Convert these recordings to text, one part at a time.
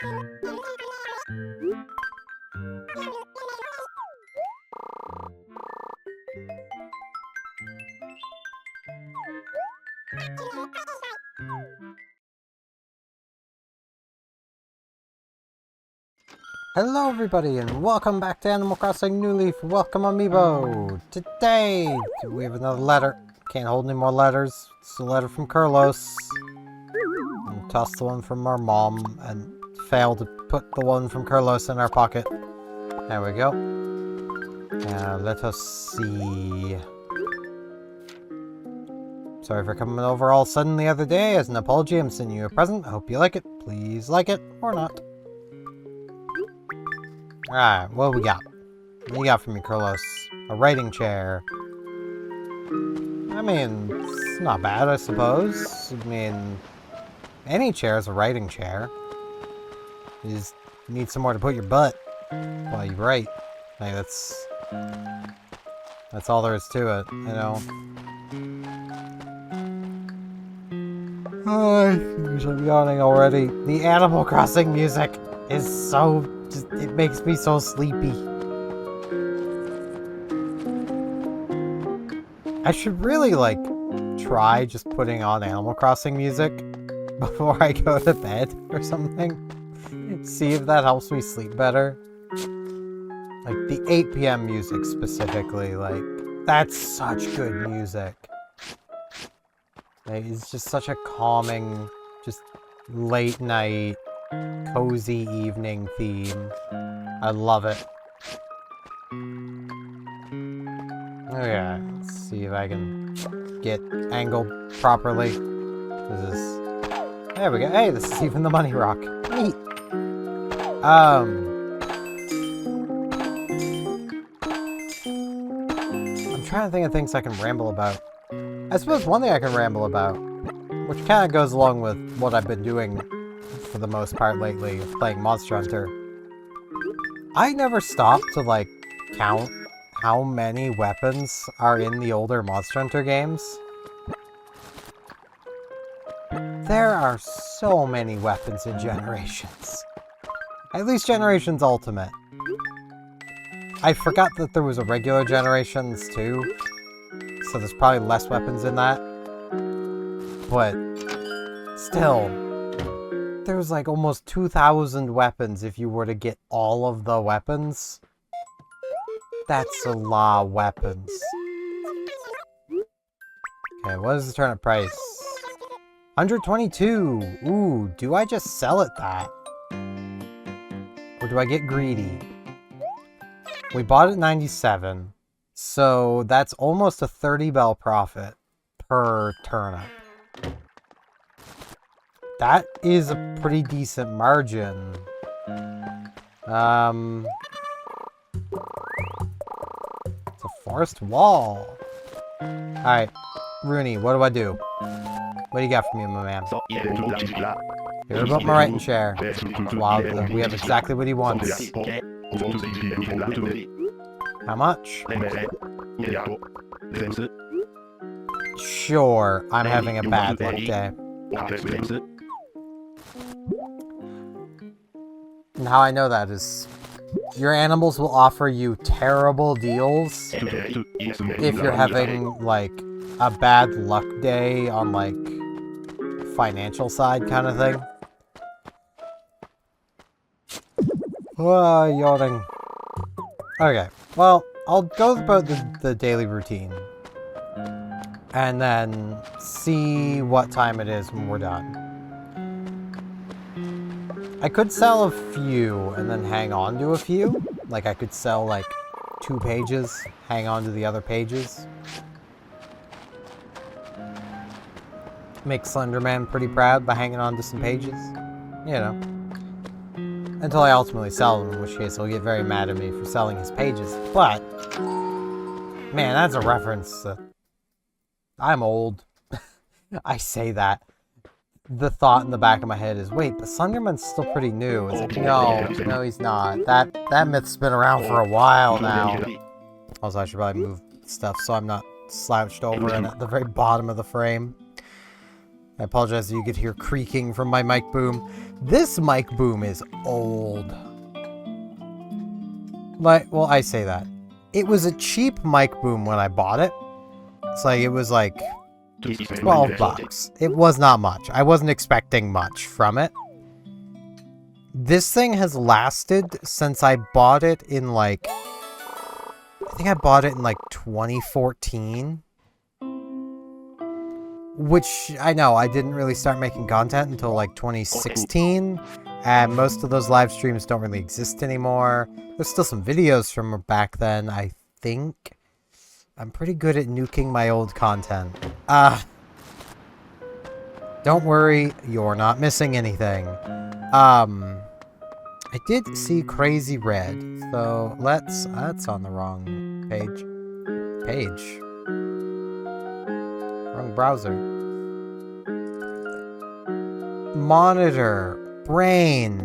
Hello everybody and welcome back to Animal Crossing New Leaf. Welcome Amiibo! Today we have another letter. Can't hold any more letters. It's a letter from Carlos. We'll toss the one from our mom and fail to put the one from Carlos in our pocket. There we go. Now let us see. Sorry for coming over all sudden the other day. As an apology, I'm sending you a present. I hope you like it. Please like it or not. Alright, what we got? What you got for me, Carlos? A writing chair. I mean, it's not bad, I suppose. I mean, any chair is a writing chair. You just need somewhere to put your butt while you write. Like, that's all there is to it, you know? I'm yawning already. The Animal Crossing music is so... it makes me so sleepy. I should really, like, try just putting on Animal Crossing music before I go to bed or something. See if that helps me sleep better. Like, the 8 p.m. music specifically, like, that's such good music. Like, it's just such a calming, just late night, cozy evening theme. I love it. Oh yeah, let's see if I can get angled properly. This is... there we go. Hey, this is even the money rock. Neat. I'm trying to think of things I can ramble about. I suppose one thing I can ramble about, which kind of goes along with what I've been doing for the most part lately, playing Monster Hunter. I never stopped to, like, count how many weapons are in the older Monster Hunter games. There are so many weapons in Generations. At least Generations Ultimate. I forgot that there was a regular Generations too, so there's probably less weapons in that. But still, there's like almost 2,000 weapons if you were to get all of the weapons. That's a lot of weapons. Okay, what is the turnip price? 122! Ooh, do I just sell it that? Or do I get greedy? We bought it 97, so that's almost a 30 bell profit per turnip. That is a pretty decent margin. It's a forest wall. Alright, Rooney, what do I do? What do you got for me, my man? Hear about my writing chair. Wow, we have exactly what he wants. How much? Sure, I'm having a bad luck day. And how I know that is, your animals will offer you terrible deals if you're having, like, a bad luck day on, like, financial side kind of thing. Yawning. Okay, well, I'll go about the daily routine. And then see what time it is when we're done. I could sell a few and then hang on to a few. Like, I could sell, like, 2 pages, hang on to the other pages. Make Slenderman pretty proud by hanging on to some pages. You know. Until I ultimately sell them, in which case he'll get very mad at me for selling his pages. But, man, that's a reference. I'm old. I say that. The thought in the back of my head is, wait, but Slenderman's still pretty new. It's like, no, he's not. That myth's been around for a while now. Also, I should probably move stuff so I'm not slouched over and at the very bottom of the frame. I apologize if you could hear creaking from my mic boom. This mic boom is old. Well, I say that. It was a cheap mic boom when I bought it. It's like, it was like 12 bucks. It was not much. I wasn't expecting much from it. This thing has lasted since I bought it in like... I think I bought it in like 2014. Which, I know, I didn't really start making content until like 2016. And most of those live streams don't really exist anymore. There's still some videos from back then, I think. I'm pretty good at nuking my old content. Don't worry, you're not missing anything. I did see Crazy Red, so that's on the wrong page. Wrong browser. Monitor. Brain.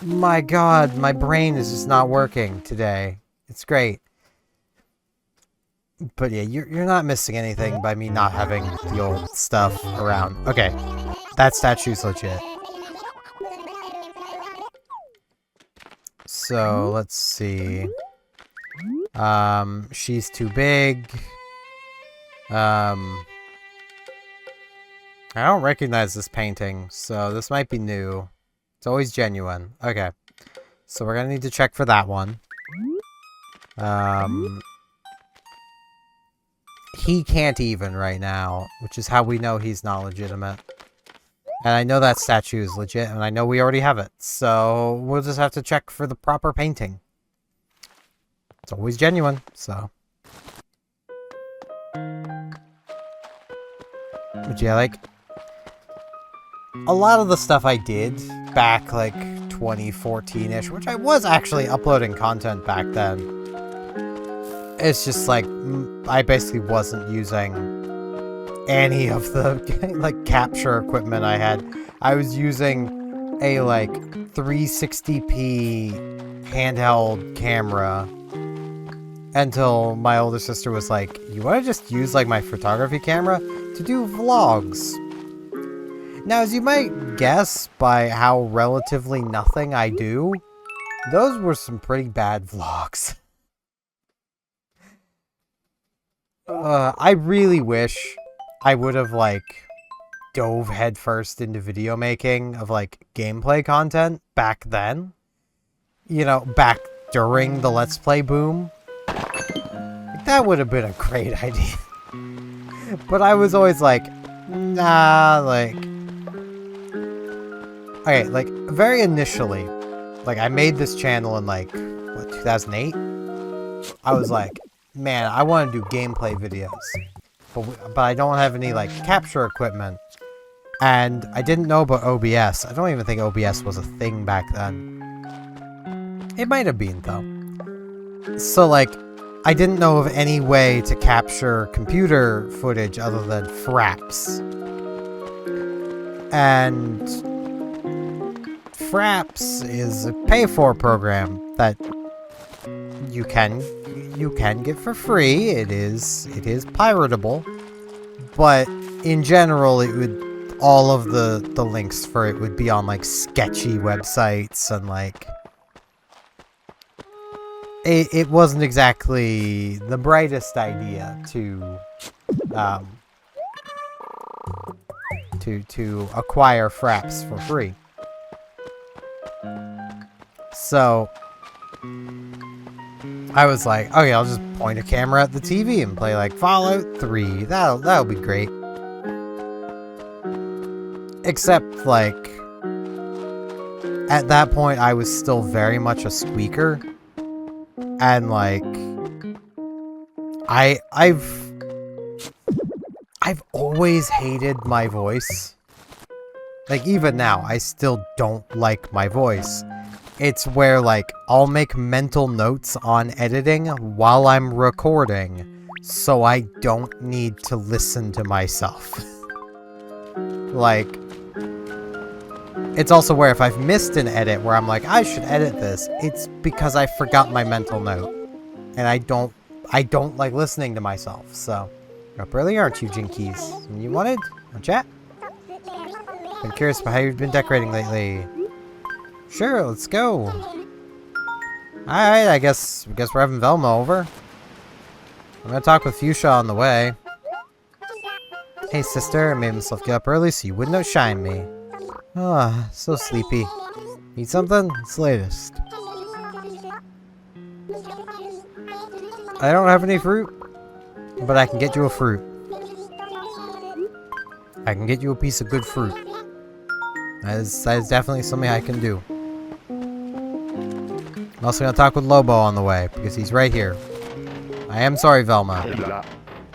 My god, my brain is just not working today. It's great. But yeah, you're not missing anything by me not having the old stuff around. Okay, that statue's legit. So, let's see. She's too big. I don't recognize this painting, so this might be new. It's always genuine. Okay. So we're gonna need to check for that one. He can't even right now, which is how we know he's not legitimate. And I know that statue is legit, and I know we already have it. So we'll just have to check for the proper painting. It's always genuine, so... But yeah, like... a lot of the stuff I did back, like, 2014-ish, which I was actually uploading content back then. It's just, like, I basically wasn't using any of the, like, capture equipment I had. I was using a, like, 360p handheld camera until my older sister was like, you want to just use, like, my photography camera to do vlogs? Now, as you might guess by how relatively nothing I do, those were some pretty bad vlogs. I really wish I would have, like, dove headfirst into video making of, like, gameplay content back then. You know, back during the Let's Play boom. Like, that would have been a great idea. But I was always like, nah, like... Okay, like, very initially, like, I made this channel in, like, what, 2008? I was like, man, I want to do gameplay videos. But I don't have any, like, capture equipment. And I didn't know about OBS. I don't even think OBS was a thing back then. It might have been, though. So, like, I didn't know of any way to capture computer footage other than Fraps. And Fraps is a pay-for program that you can get for free. It is piratable, but in general, it would all of the links for it would be on like sketchy websites and like it wasn't exactly the brightest idea to acquire Fraps for free. So I was like, okay, I'll just point a camera at the TV and play like Fallout 3. That'll be great. Except like at that point I was still very much a squeaker. And like I've always hated my voice. Like, even now, I still don't like my voice. It's where, like, I'll make mental notes on editing while I'm recording, so I don't need to listen to myself. Like, it's also where if I've missed an edit where I'm like, I should edit this, it's because I forgot my mental note. And I don't like listening to myself, so... You're up early, aren't you, Jinkies? And you wanted a chat? I'm curious about how you've been decorating lately. Sure, let's go. Alright, I guess we're having Velma over. I'm gonna talk with Fuchsia on the way. Hey sister, I made myself get up early so you wouldn't outshine me. Ah, so sleepy. Need something? It's the latest. I don't have any fruit, but I can get you a fruit. I can get you a piece of good fruit. That is definitely something I can do. I'm also gonna talk with Lobo on the way, because he's right here. I am sorry, Velma.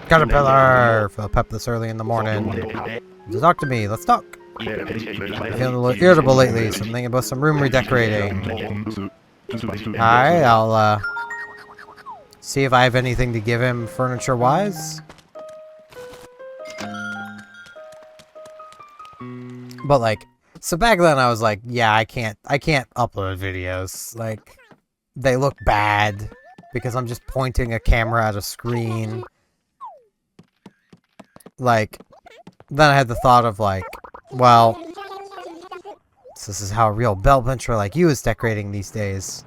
Caterpillar! Feel up this early in the morning. So talk to me, let's talk. I'm feeling a little irritable lately, so I'm thinking about some room redecorating. Alright, I'll see if I have anything to give him furniture-wise. But like, so back then I was like, yeah, I can't upload videos. Like, they look bad because I'm just pointing a camera at a screen. Like, then I had the thought of like, well, so this is how a real bell puncher like you is decorating these days.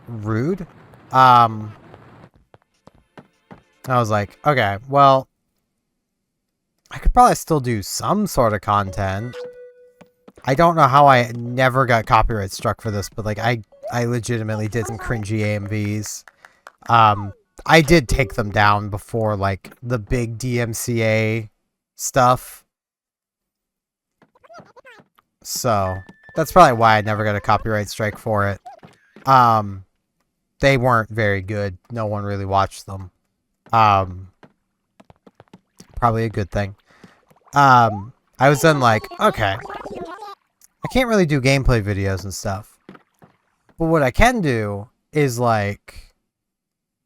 Rude. I was like, okay, well, I could probably still do some sort of content. I don't know how I never got copyright struck for this, but like I legitimately did some cringy AMVs. I did take them down before like the big DMCA stuff. So that's probably why I never got a copyright strike for it. They weren't very good. No one really watched them. Probably a good thing. I was then like, okay, I can't really do gameplay videos and stuff. But what I can do is like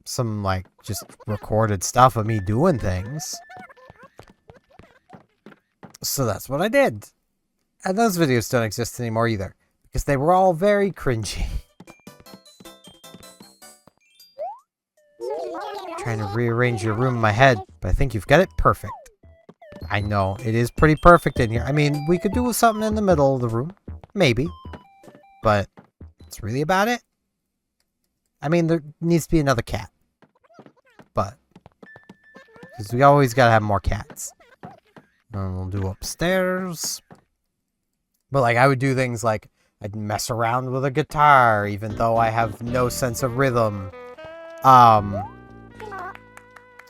some like just recorded stuff of me doing things. So that's what I did. And those videos don't exist anymore either, because they were all very cringy. Trying to rearrange your room in my head, but I think you've got it perfect. I know, it is pretty perfect in here. I mean, we could do something in the middle of the room. Maybe. But that's really about it. I mean, there needs to be another cat. But because we always gotta have more cats. And we'll do upstairs. But like, I would do things like, I'd mess around with a guitar, even though I have no sense of rhythm.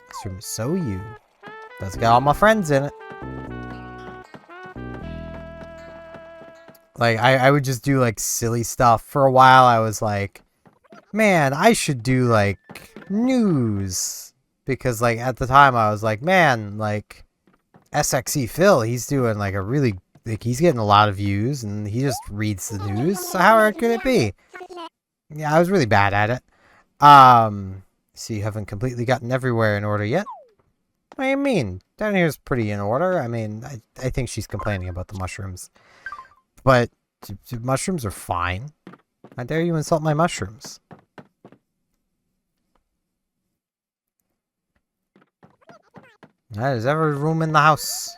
This room is so you. That's got all my friends in it. Like, I would just do, like, silly stuff. For a while, I was like, man, I should do, like, news. Because, like, at the time, I was like, man, like, SXE Phil, he's doing, like, a really, like, he's getting a lot of views, and he just reads the news. So how hard could it be? Yeah, I was really bad at it. So you haven't completely gotten everywhere in order yet? What do you mean? Down here is pretty in order. I mean, I think she's complaining about the mushrooms. But mushrooms are fine. How dare you insult my mushrooms? There's every room in the house.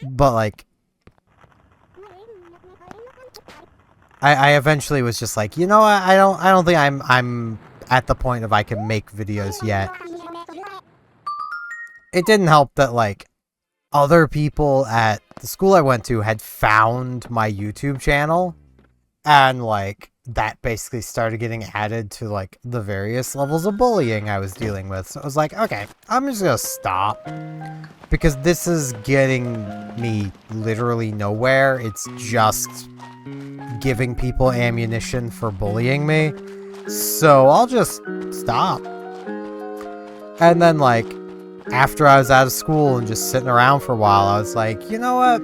But like, I eventually was just like, you know what? I don't think I'm at the point of I can make videos yet. It didn't help that like other people at the school I went to had found my YouTube channel, and like that basically started getting added to like the various levels of bullying I was dealing with. So I was like, okay, I'm just gonna stop, because this is getting me literally nowhere. It's just giving people ammunition for bullying me. So I'll just stop. And then like after I was out of school and just sitting around for a while, I was like, you know what?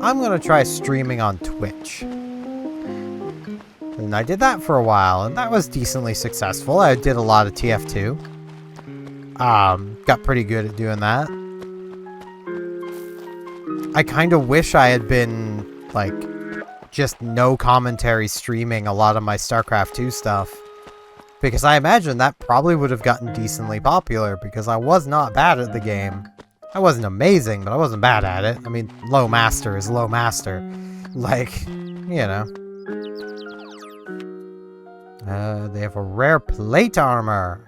I'm gonna try streaming on Twitch. And I did that for a while, and that was decently successful. I did a lot of TF2. Got pretty good at doing that. I kind of wish I had been, like, just no commentary streaming a lot of my StarCraft 2 stuff. Because I imagine that probably would have gotten decently popular, because I was not bad at the game. I wasn't amazing, but I wasn't bad at it. I mean, low master is low master. Like, you know. They have a rare plate armor.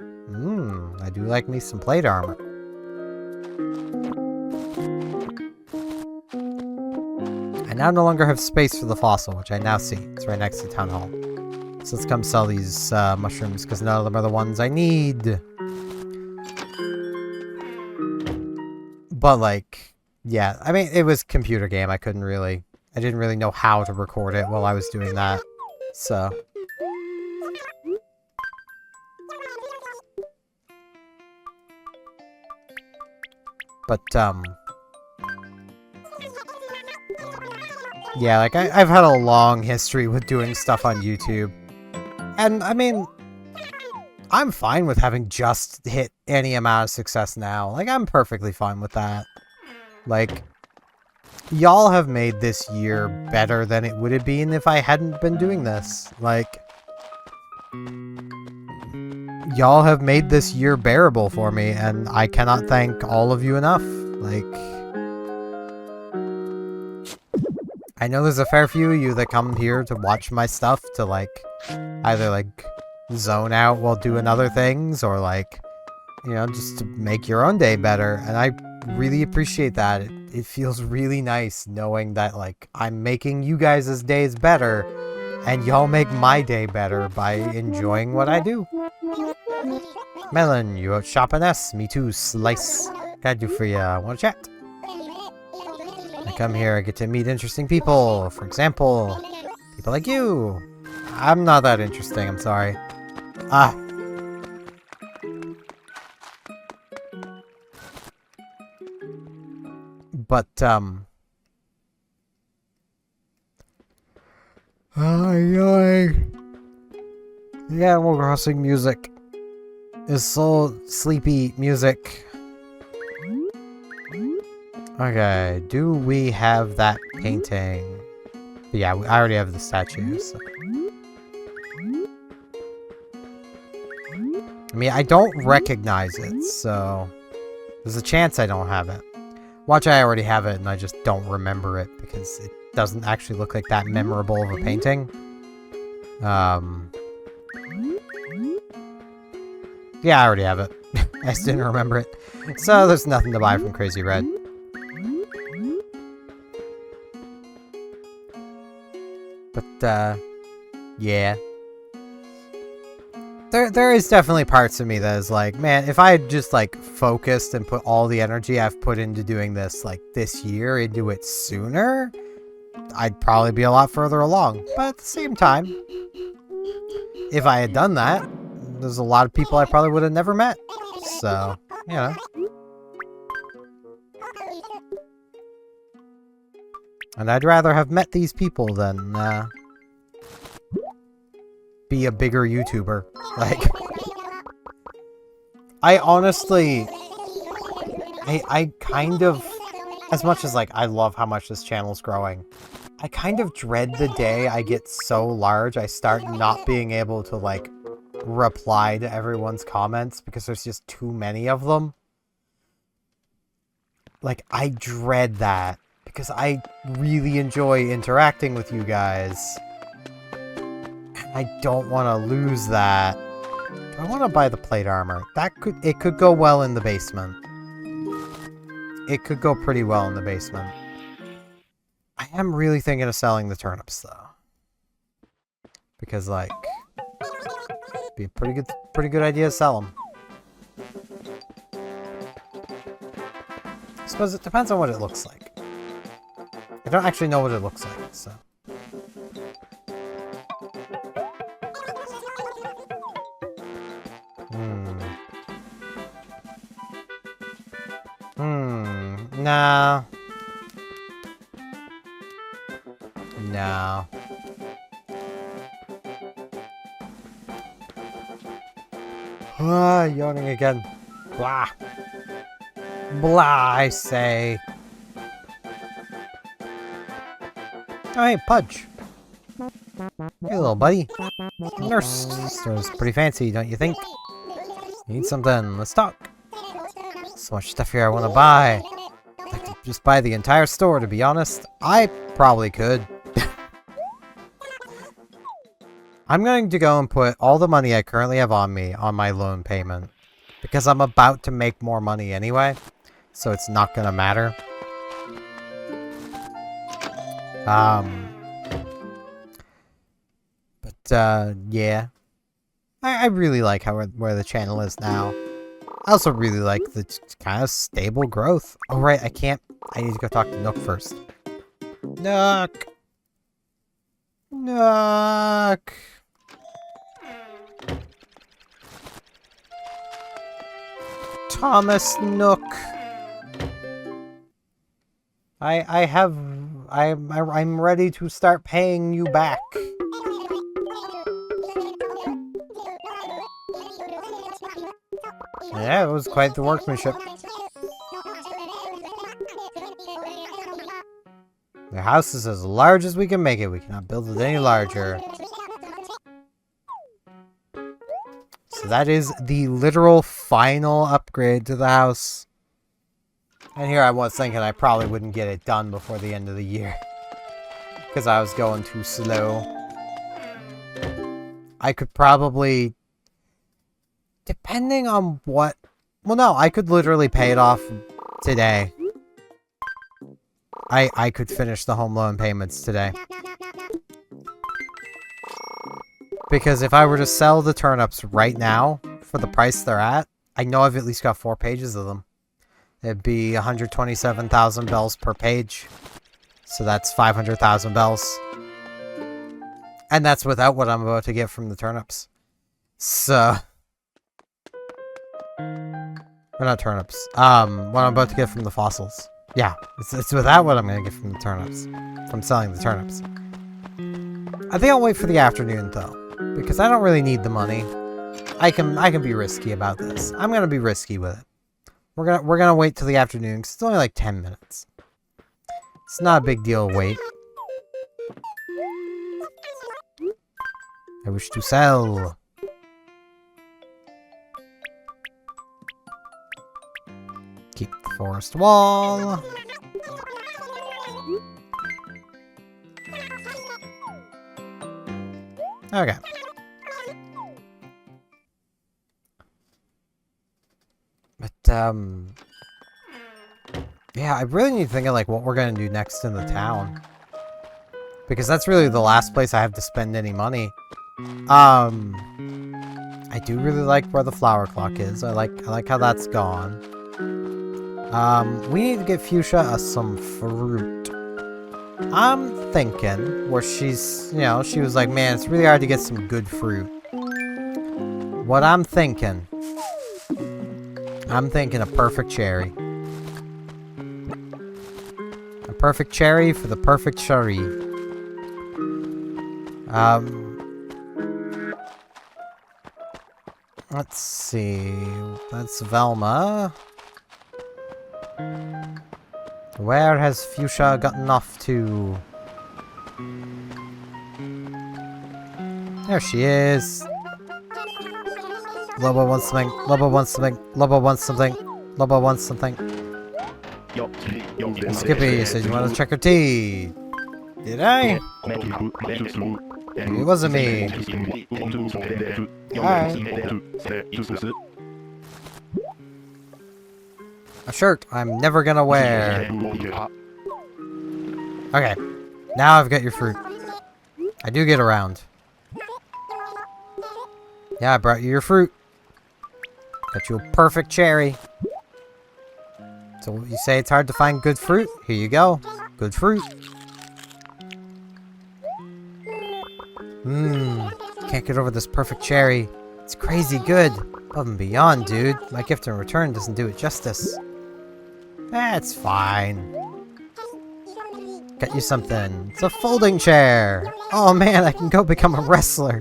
I do like me some plate armor. I now no longer have space for the fossil, which I now see. It's right next to Town Hall. So let's come sell these mushrooms, because none of them are the ones I need. But, like, yeah. I mean, it was a computer game. I didn't really know how to record it while I was doing that. So... But, yeah, like, I've had a long history with doing stuff on YouTube. And, I mean, I'm fine with having just hit any amount of success now. Like, I'm perfectly fine with that. Like, y'all have made this year better than it would have been if I hadn't been doing this. Like, y'all have made this year bearable for me, and I cannot thank all of you enough. Like, I know there's a fair few of you that come here to watch my stuff to, like, either, like, zone out while doing other things, or, like, you know, just to make your own day better, and I really appreciate that. It feels really nice knowing that, like, I'm making you guys' days better, and y'all make my day better by enjoying what I do. Melon, you out shopping us? Me too, Slice. What can I do for ya? Wanna chat? I come here, I get to meet interesting people. For example, people like you. I'm not that interesting, I'm sorry. But, the Animal Crossing music is so sleepy music. Okay, do we have that painting? Yeah, I already have the statue, so. I mean, I don't recognize it, so there's a chance I don't have it. Watch, I already have it, and I just don't remember it, because it doesn't actually look like that memorable of a painting. Yeah, I already have it. I just didn't remember it. So there's nothing to buy from Crazy Red. But, yeah. There is definitely parts of me that is like, man, if I had just, like, focused and put all the energy I've put into doing this, like, this year into it sooner, I'd probably be a lot further along. But at the same time, if I had done that, there's a lot of people I probably would have never met. So, you know. And I'd rather have met these people than, be a bigger YouTuber. Like, I honestly, I kind of, as much as, like, I love how much this channel's growing, I kind of dread the day I get so large I start not being able to, like, reply to everyone's comments because there's just too many of them. Like, I dread that because I really enjoy interacting with you guys. I don't want to lose that. Do I want to buy the plate armor? It could go well in the basement. It could go pretty well in the basement. I am really thinking of selling the turnips, though. Because, like, it'd be a pretty good idea to sell them. I suppose it depends on what it looks like. I don't actually know what it looks like, so. No. No. Yawning again. Blah. Blah, I say. Oh, hey, Pudge. Hey, little buddy. Nurse store's pretty fancy, don't you think? Need something? Let's talk. So much stuff here I want to buy. I could just buy the entire store, to be honest. I probably could. I'm going to go and put all the money I currently have on me on my loan payment. Because I'm about to make more money anyway. So it's not going to matter. Yeah. I really like where the channel is now. I also really like the kind of stable growth. Oh, right, I need to go talk to Nook first. Nook! Nook! Thomas Nook! I'm ready to start paying you back. Yeah, it was quite the workmanship. The house is as large as we can make it. We cannot build it any larger. So that is the literal final upgrade to the house. And here I was thinking I probably wouldn't get it done before the end of the year. Because I was going too slow. I could probably... Depending on what... Well, no, I could literally pay it off today. I could finish the home loan payments today. Because if I were to sell the turnips right now, for the price they're at, I know I've at least got 4 pages of them. It'd be 127,000 bells per page. So that's 500,000 bells. And that's without what I'm about to get from the turnips. So... Or not turnips. What I'm about to get from the fossils. Yeah, it's without what I'm going to get from the turnips. From selling the turnips. I think I'll wait for the afternoon, though. Because I don't really need the money. I can be risky about this. I'm going to be risky with it. We're gonna wait till the afternoon, because it's only like 10 minutes. It's not a big deal to wait. I wish to sell. Keep the forest wall. Okay. But, yeah, I really need to think of, like, what we're gonna do next in the town. Because that's really the last place I have to spend any money. I do really like where the flower clock is. I like how that's gone. We need to get Fuchsia some fruit. I'm thinking where she's, you know, she was like, man, it's really hard to get some good fruit. What I'm thinking a perfect cherry. A perfect cherry for the perfect cherry. Let's see. That's Velma. Where has Fuchsia gotten off to? There she is. Lobo wants something. Lobo wants something. Lobo wants something. Lobo wants something. Skippy, you said you wanted to check her tea. Did I? It wasn't me. Alright. A shirt I'm never gonna wear. Okay. Now I've got your fruit. I do get around. Yeah, I brought you your fruit. Got you a perfect cherry. So you say it's hard to find good fruit? Here you go. Good fruit. Can't get over this perfect cherry. It's crazy good. Above and beyond, dude. My gift in return doesn't do it justice. That's fine. Got you something. It's a folding chair. Oh man, I can go become a wrestler.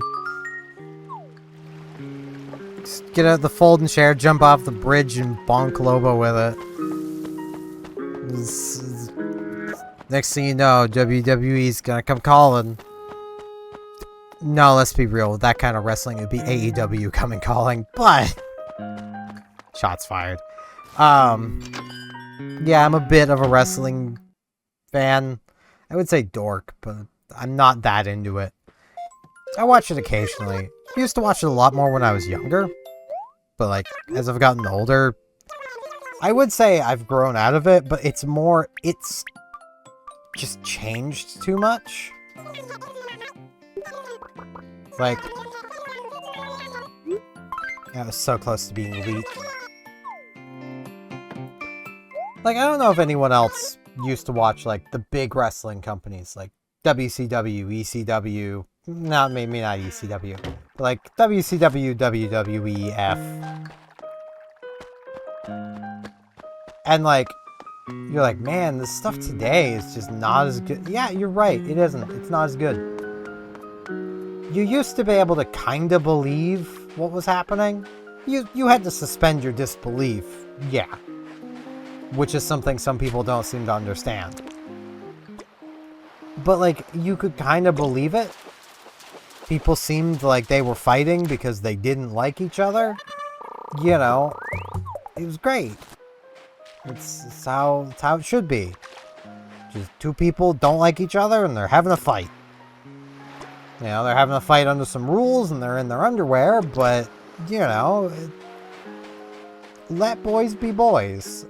Just get out the folding chair, jump off the bridge, and bonk Lobo with it. Next thing you know, WWE's gonna come calling. No, let's be real. With that kind of wrestling, it'd be AEW coming calling, but shots fired. Yeah, I'm a bit of a wrestling fan. I would say dork, but I'm not that into it. I watch it occasionally. I used to watch it a lot more when I was younger, but like as I've gotten older, I would say I've grown out of it, but it's just changed too much. Like, that was so close to being leaked. Like, I don't know if anyone else used to watch, like, the big wrestling companies, like WCW, ECW, no, maybe not ECW, but like WCW, WWEF. And like, you're like, man, this stuff today is just not as good. Yeah, you're right, it isn't. It's not as good. You used to be able to kind of believe what was happening. You had to suspend your disbelief, yeah. Which is something some people don't seem to understand. But like, you could kind of believe it. People seemed like they were fighting because they didn't like each other. You know, it was great. It's how it should be. Just two people don't like each other and they're having a fight. You know, they're having a fight under some rules and they're in their underwear, but, you know, let boys be boys.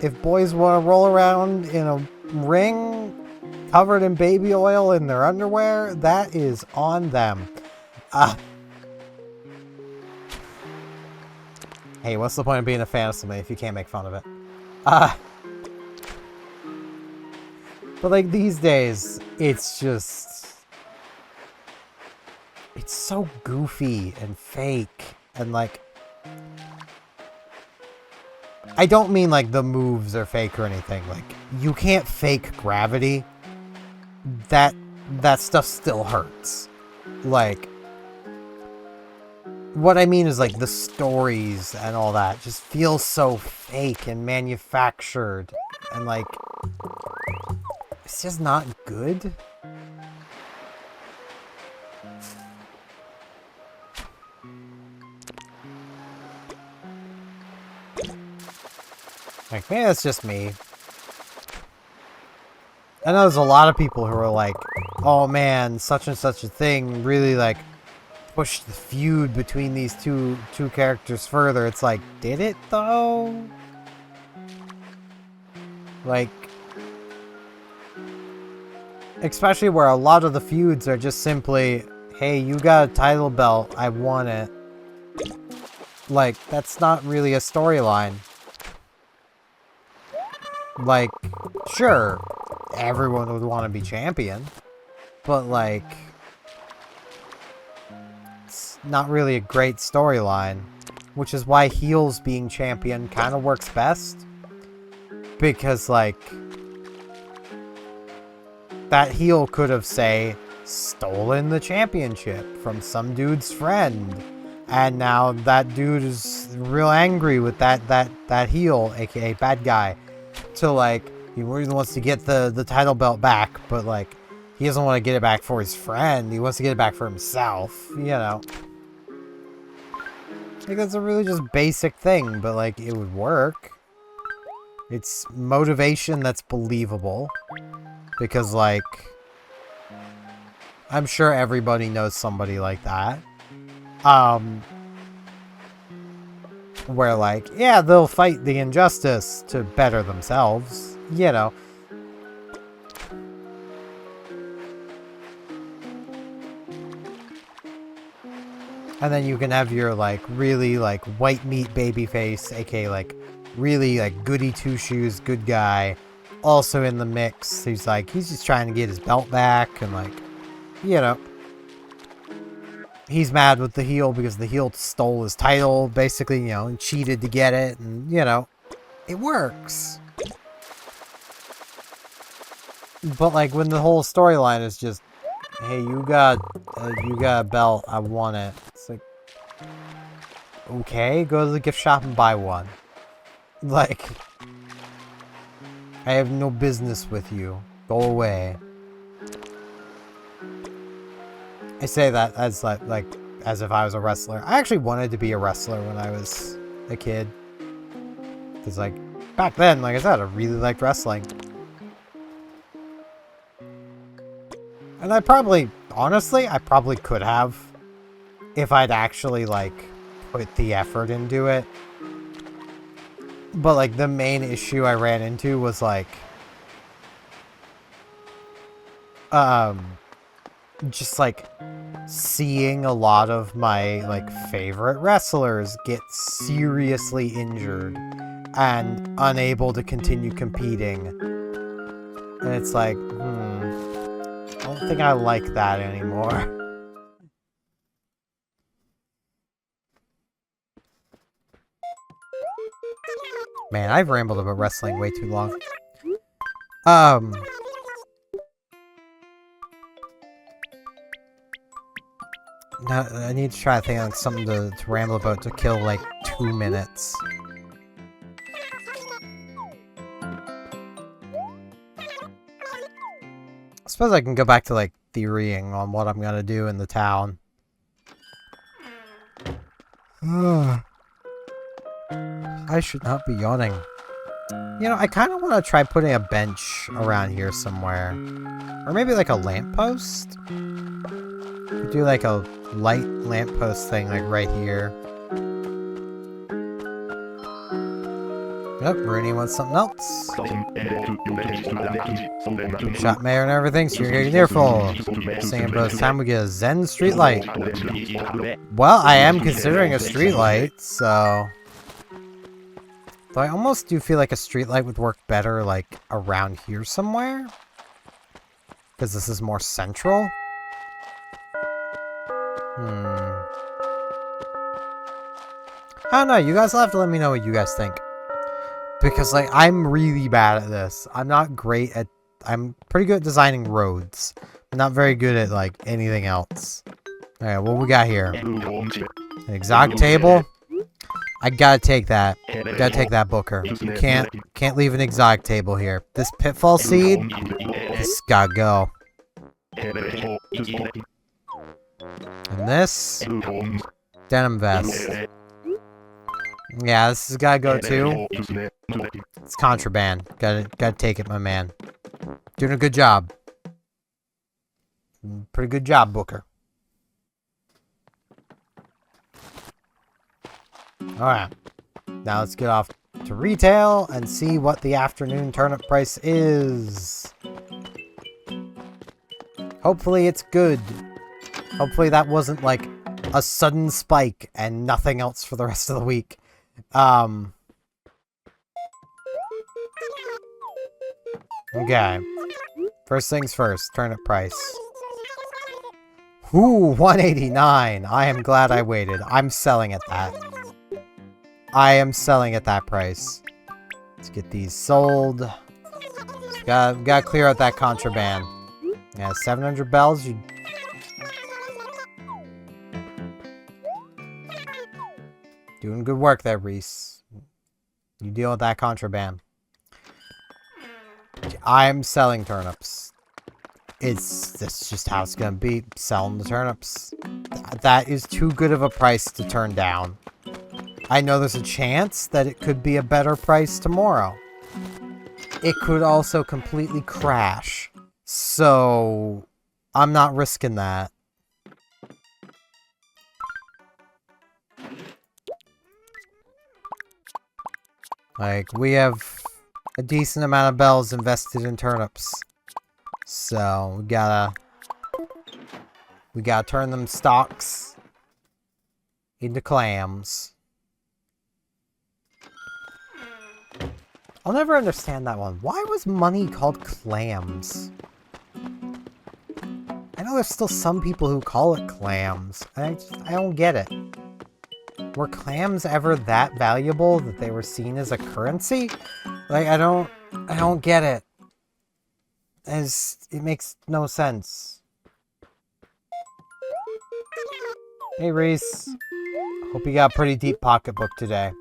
If boys want to roll around in a ring covered in baby oil in their underwear, that is on them. Hey, what's the point of being a fan of something if you can't make fun of it? But like these days, it's so goofy and fake and like, I don't mean like the moves are fake or anything. Like, you can't fake gravity. That stuff still hurts. Like, what I mean is like the stories and all that just feel so fake and manufactured and like, it's just not good. Like, maybe that's just me. I know there's a lot of people who are like, oh man, such and such a thing really like pushed the feud between these two characters further. It's like, did it though? Like, especially where a lot of the feuds are just simply, hey, you got a title belt, I won it. Like, that's not really a storyline. Like, sure, everyone would want to be champion, but like, it's not really a great storyline, which is why heels being champion kind of works best, because like, that heel could have, say, stolen the championship from some dude's friend, and now that dude is real angry with that heel, aka bad guy. To like, he really wants to get the title belt back, but like, he doesn't want to get it back for his friend, he wants to get it back for himself, you know. Like, that's a really just basic thing, but like, it would work. It's motivation that's believable, because like, I'm sure everybody knows somebody like that. Where like, yeah, they'll fight the injustice to better themselves, you know. And then you can have your like really like white meat babyface, aka like really like goody two shoes good guy, also in the mix. He's like, he's just trying to get his belt back and like, you know. He's mad with the heel because the heel stole his title, basically, you know, and cheated to get it, and, you know, it works. But, like, when the whole storyline is just, hey, you got a belt, I want it. It's like, okay, go to the gift shop and buy one. Like, I have no business with you. Go away. I say that as like as if I was a wrestler. I actually wanted to be a wrestler when I was a kid. Because, like, back then, like I said, I really liked wrestling. And I probably, honestly, I probably could have. If I'd actually, like, put the effort into it. But, like, the main issue I ran into was, like, just, like, seeing a lot of my, like, favorite wrestlers get seriously injured and unable to continue competing. And it's like, I don't think I like that anymore. Man, I've rambled about wrestling way too long. Now, I need to try to think of like, something to ramble about to kill like 2 minutes. I suppose I can go back to like theorying on what I'm gonna do in the town. I should not be yawning. You know, I kind of want to try putting a bench around here somewhere. Or maybe like a lamppost? Do like a light lamppost thing like right here. Yep, Rooney wants something else. Shot mayor and everything, so you're getting nearful. Saying about it's time we get a Zen streetlight. Well, I am considering a streetlight, so... Though I almost do feel like a streetlight would work better, like, around here somewhere. Because this is more central. I don't know, you guys will have to let me know what you guys think. Because, like, I'm really bad at this. I'm not great at... I'm pretty good at designing roads. I'm not very good at, like, anything else. Alright, what we got here? An exotic table? I gotta take that. Gotta take that, Booker. You can't leave an exotic table here. This pitfall seed? This gotta go. And this? Denim vest. Yeah, this has gotta go too. It's contraband. Gotta take it, my man. Doing a good job. Pretty good job, Booker. Alright. Now let's get off to retail and see what the afternoon turnip price is. Hopefully it's good. Hopefully that wasn't like a sudden spike and nothing else for the rest of the week. Okay. First things first, turnip price. Ooh, 189. I am glad I waited. I'm selling at that. I am selling at that price. Let's get these sold. Gotta clear out that contraband. Yeah, 700 bells. Doing good work there, Reese. You deal with that contraband. I'm selling turnips. That's just how it's gonna be. Selling the turnips. That is too good of a price to turn down. I know there's a chance that it could be a better price tomorrow. It could also completely crash. So, I'm not risking that. Like, we have a decent amount of bells invested in turnips. So, we gotta turn them stalks into clams. I'll never understand that one. Why was money called clams? I know there's still some people who call it clams. I don't get it. Were clams ever that valuable that they were seen as a currency? Like, I don't get it. It makes no sense. Hey, Reese. Hope you got a pretty deep pocketbook today.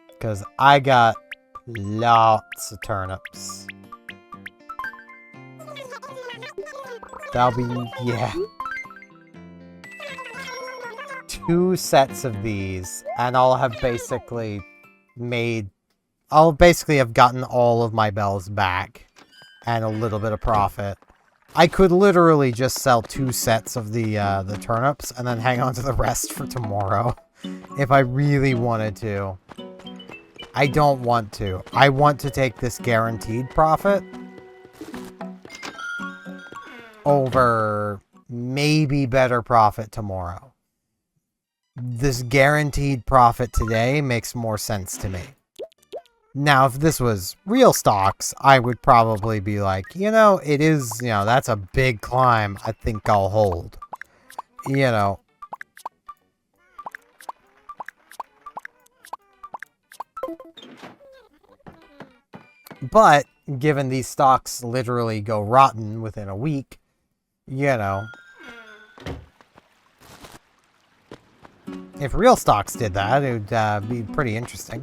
Because I got lots of turnips. That'll be, yeah. 2 sets of these, and I'll have basically I'll basically have gotten all of my bells back, and a little bit of profit. I could literally just sell 2 sets of the turnips, and then hang on to the rest for tomorrow, if I really wanted to. I don't want to. I want to take this guaranteed profit over maybe better profit tomorrow. This guaranteed profit today makes more sense to me. Now, if this was real stocks, I would probably be like, you know, it is, you know, that's a big climb. I think I'll hold. You know. But, given these stocks literally go rotten within a week, you know. If real stocks did that, it would be pretty interesting.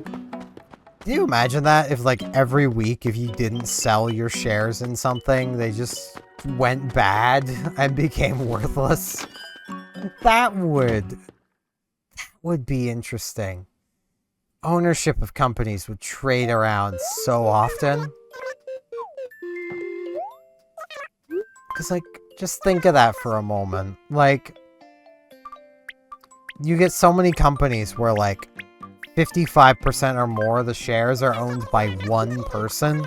Can you imagine that? If, like, every week, if you didn't sell your shares in something, they just went bad and became worthless? That would be interesting. Ownership of companies would trade around so often. Because, like, just think of that for a moment. Like, you get so many companies where, like, 55% or more of the shares are owned by one person.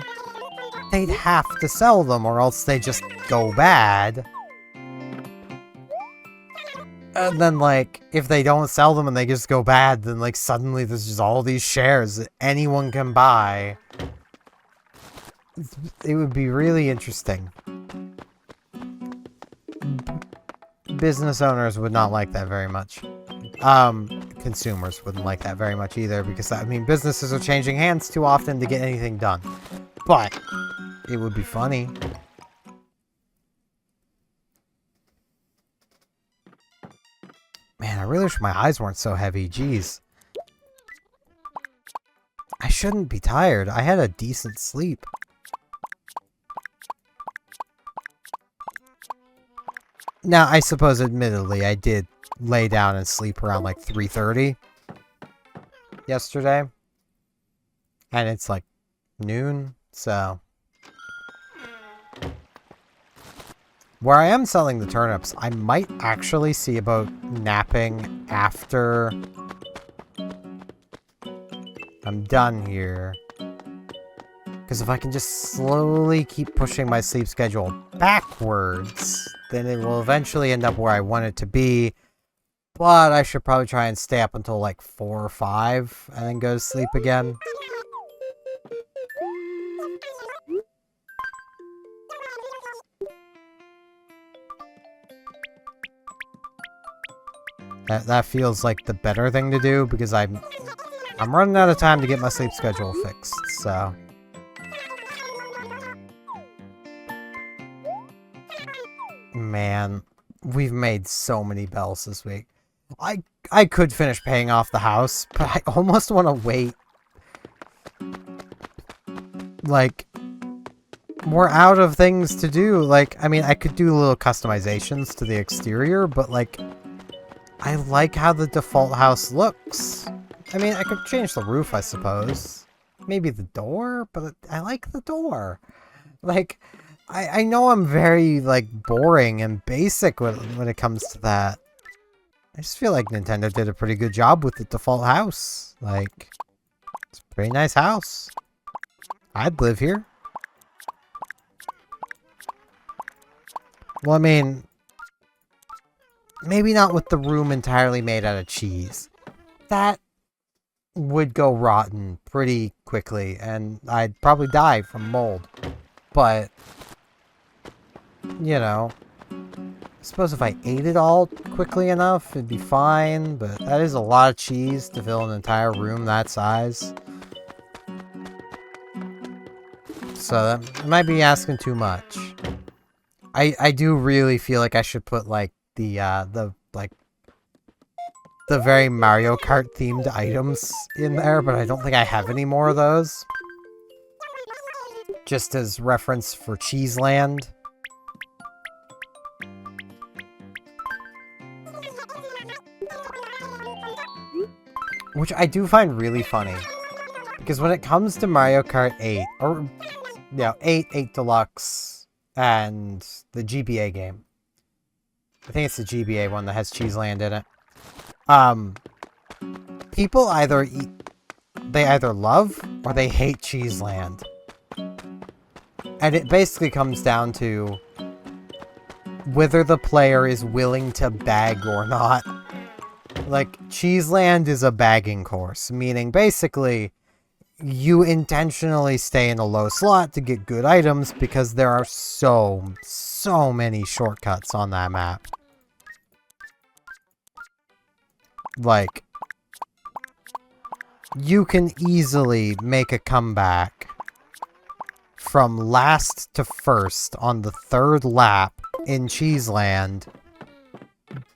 They'd have to sell them or else they just go bad. And then, like, if they don't sell them and they just go bad, then, like, suddenly there's just all these shares that anyone can buy. It would be really interesting. Business owners would not like that very much. Consumers wouldn't like that very much either, because, I mean, businesses are changing hands too often to get anything done. But it would be funny. Man, I really wish my eyes weren't so heavy. Jeez. I shouldn't be tired. I had a decent sleep. Now, I suppose, admittedly, I did lay down and sleep around, like, 3:30 yesterday. And it's, like, noon, so... Where I am selling the turnips, I might actually see about napping after I'm done here. Because if I can just slowly keep pushing my sleep schedule backwards, then it will eventually end up where I want it to be. But I should probably try and stay up until like 4 or 5 and then go to sleep again. That feels like the better thing to do, because I'm running out of time to get my sleep schedule fixed, so... Man, we've made so many bells this week. I could finish paying off the house, but I almost want to wait. Like, we're out of things to do. Like, I mean, I could do little customizations to the exterior, but like... I like how the default house looks. I mean, I could change the roof, I suppose. Maybe the door, but I like the door. Like, I know I'm very, like, boring and basic when it comes to that. I just feel like Nintendo did a pretty good job with the default house. Like, it's a pretty nice house. I'd live here. Well, I mean... Maybe not with the room entirely made out of cheese. That would go rotten pretty quickly, and I'd probably die from mold. But, you know, I suppose if I ate it all quickly enough, it'd be fine, but that is a lot of cheese to fill an entire room that size. So that might be asking too much. I do really feel like I should put, like, the very Mario Kart themed items in there, but I don't think I have any more of those. Just as reference for Cheeseland. which I do find really funny. Because when it comes to Mario Kart 8, or, 8, 8 Deluxe, and the GBA game. I think it's the GBA one that has Cheeseland in it. People either love or they hate Cheeseland. And it basically comes down to whether the player is willing to bag or not. Like, Cheeseland is a bagging course, meaning basically you intentionally stay in a low slot to get good items because there are so many shortcuts on that map. Like, you can easily make a comeback from last to first on the 3rd lap in Cheeseland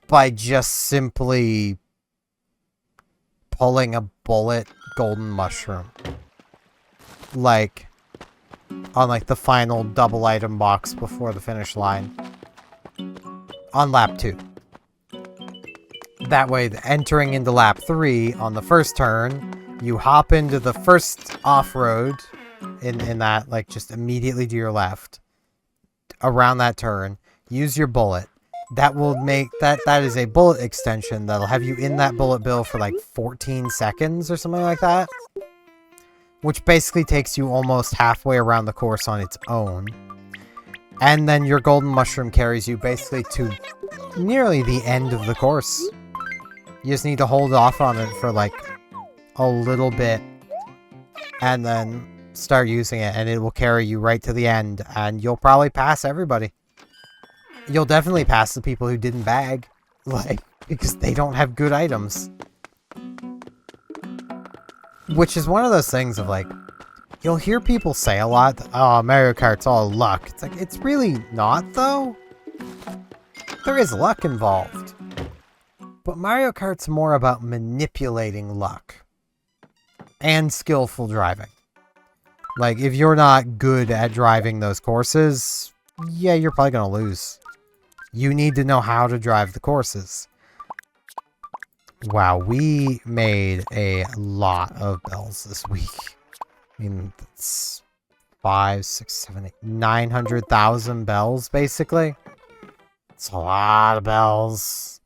by just simply pulling a bullet golden mushroom. Like, on like the final double item box before the finish line. On lap 2. That way, entering into lap 3 on the first turn, you hop into the first off-road in that, like, just immediately to your left. Around that turn, use your bullet. That will make, that is a bullet extension that'll have you in that bullet bill for like 14 seconds or something like that. Which basically takes you almost halfway around the course on its own. And then your golden mushroom carries you basically to nearly the end of the course. You just need to hold off on it for like a little bit and then start using it, and it will carry you right to the end, and you'll probably pass everybody. You'll definitely pass the people who didn't bag, like, because they don't have good items. Which is one of those things of like, you'll hear people say a lot, oh, Mario Kart's all luck. It's like, it's really not, though. There is luck involved. But Mario Kart's more about manipulating luck. And skillful driving. Like, if you're not good at driving those courses, yeah, you're probably gonna lose. You need to know how to drive the courses. Wow, we made a lot of bells this week. I mean, it's 5, 6, 7, 8, 900,000 bells, basically. It's a lot of bells.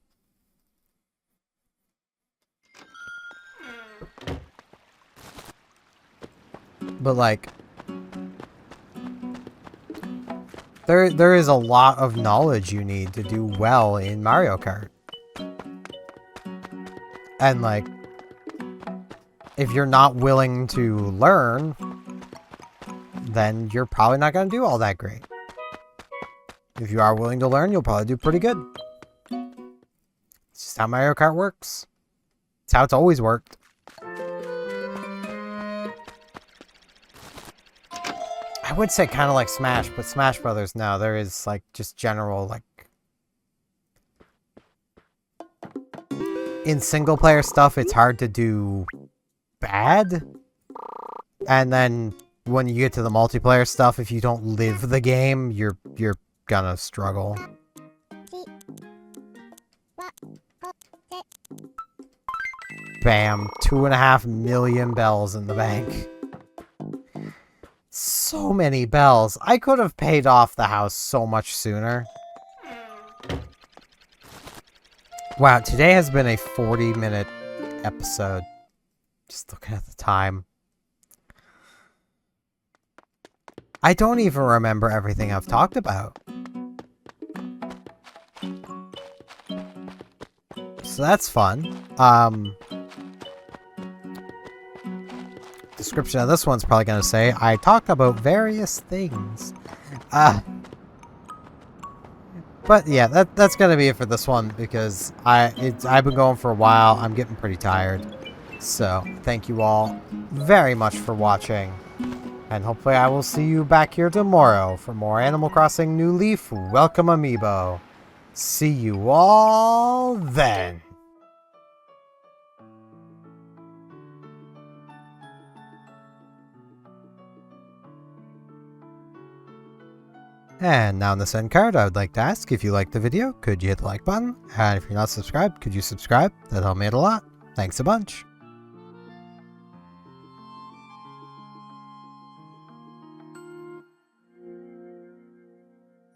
But, like, there is a lot of knowledge you need to do well in Mario Kart. And, like, if you're not willing to learn, then you're probably not going to do all that great. If you are willing to learn, you'll probably do pretty good. It's just how Mario Kart works. It's how it's always worked. I would say kind of like Smash, but Smash Brothers, no. There is, like, just general, like... In single-player stuff, it's hard to do bad. And then when you get to the multiplayer stuff, if you don't live the game, you're gonna struggle. Bam. 2.5 million bells in the bank. So many bells. I could have paid off the house so much sooner. Wow, today has been a 40-minute episode. Just looking at the time. I don't even remember everything I've talked about. So that's fun. Description of this one's probably going to say, I talk about various things. But yeah, that's going to be it for this one, because I've been going for a while. I'm getting pretty tired. So, thank you all very much for watching. And hopefully I will see you back here tomorrow for more Animal Crossing New Leaf Welcome Amiibo. See you all then. And now in this end card, I would like to ask, if you liked the video, could you hit the like button? And if you're not subscribed, could you subscribe? That'd help me out a lot. Thanks a bunch.